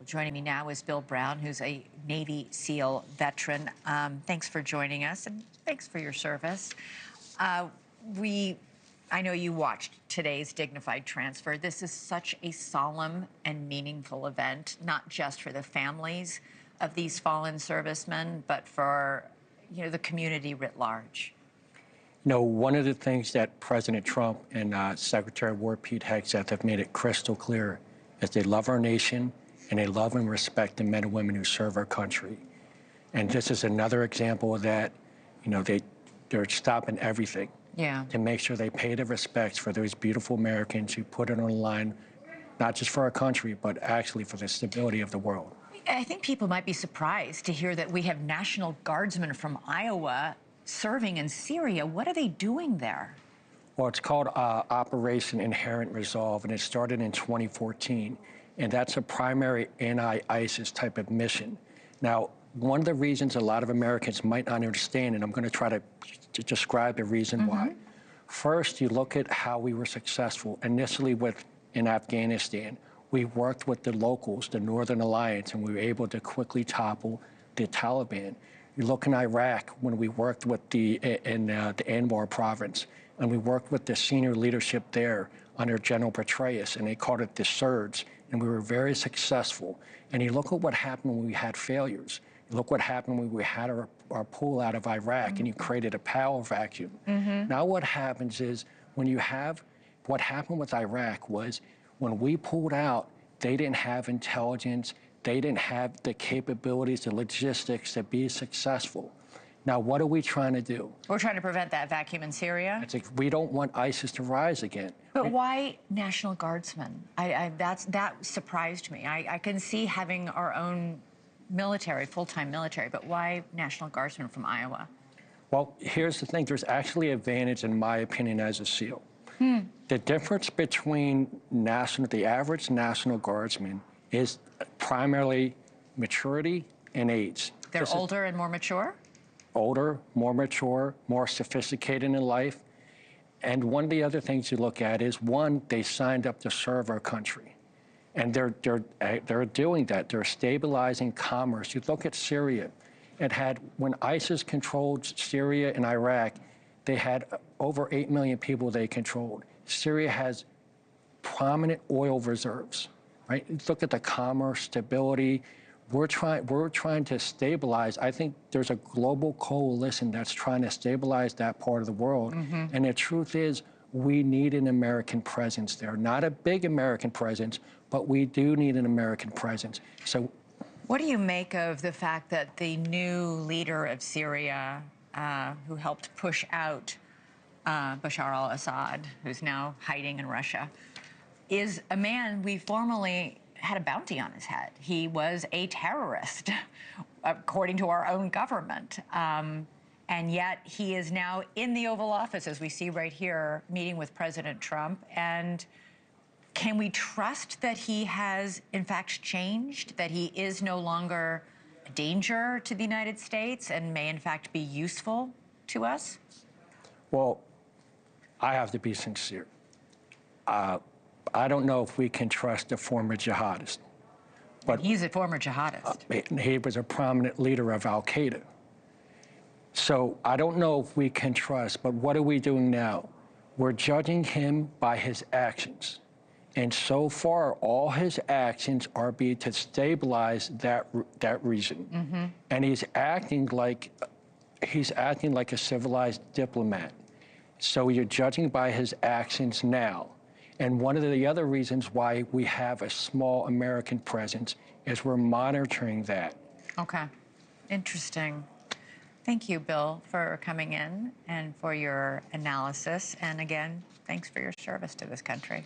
Joining me now is Bill Brown, who's a Navy SEAL veteran. Thanks for joining us, and thanks for your service. I know you watched today's dignified transfer. This is such a solemn and meaningful event, not just for the families of these fallen servicemen, but for the community writ large. One of the things that President Trump and Secretary of War Pete Hegseth have made it crystal clear is they love our nation and they love and respect the men and women who serve our country. And this is another example of that. They're stopping everything to make sure they pay the respects for those beautiful Americans who put it on the line, not just for our country, but actually for the stability of the world. I think people might be surprised to hear that we have National Guardsmen from Iowa serving in Syria. What are they doing there? Well, it's called Operation Inherent Resolve, and it started in 2014. And that's a primary anti-ISIS type of mission. Now, one of the reasons a lot of Americans might not understand, and I'm going to try to describe the reason why. First, you look at how we were successful initially in Afghanistan. We worked with the locals, the Northern Alliance, and we were able to quickly topple the Taliban. You look in Iraq when we worked with the Anbar province, and we worked with the senior leadership there under General Petraeus, and they called it the Surge, and we were very successful. And you look at what happened when we had failures. You look what happened when we had our pull out of Iraq, and you created a power vacuum. Now what happens is what happened with Iraq was when we pulled out, they didn't have intelligence, they didn't have the capabilities, the logistics to be successful. Now, what are we trying to do? We're trying to prevent that vacuum in Syria? It's like we don't want ISIS to rise again. But why National Guardsmen? That surprised me. I can see having our own military, full-time military, but why National Guardsmen from Iowa? Well, here's the thing. There's actually advantage, in my opinion, as a SEAL. The difference between the average National Guardsman is primarily maturity and age. They're older and more mature? Older, more mature, more sophisticated in life. And one of the other things you look at is, one, they signed up to serve our country. And they're doing that. They're stabilizing commerce. You look at Syria. When ISIS controlled Syria and Iraq, they had over 8 million people they controlled. Syria has prominent oil reserves, right? Look at the commerce, stability. We're trying to stabilize. I think there's a global coalition that's trying to stabilize that part of the world. And the truth is, we need an American presence there. Not a big American presence, but we do need an American presence. So, what do you make of the fact that the new leader of Syria, who helped push out Bashar al-Assad, who's now hiding in Russia, is a man we formerly had a bounty on his head? He was a terrorist, according to our own government. And yet he is now in the Oval Office, as we see right here, meeting with President Trump. And can we trust that he has, in fact, changed, that he is no longer a danger to the United States and may, in fact, be useful to us? Well, I have to be sincere. I don't know if we can trust a former jihadist. But he's a former jihadist. He was a prominent leader of al-Qaeda. So I don't know if we can trust, but what are we doing now? We're judging him by his actions. And so far, all his actions are to stabilize that region. And he's acting like a civilized diplomat. So you're judging by his actions now. And one of the other reasons why we have a small American presence is we're monitoring that. Okay. Interesting. Thank you, Bill, for coming in and for your analysis. And again, thanks for your service to this country.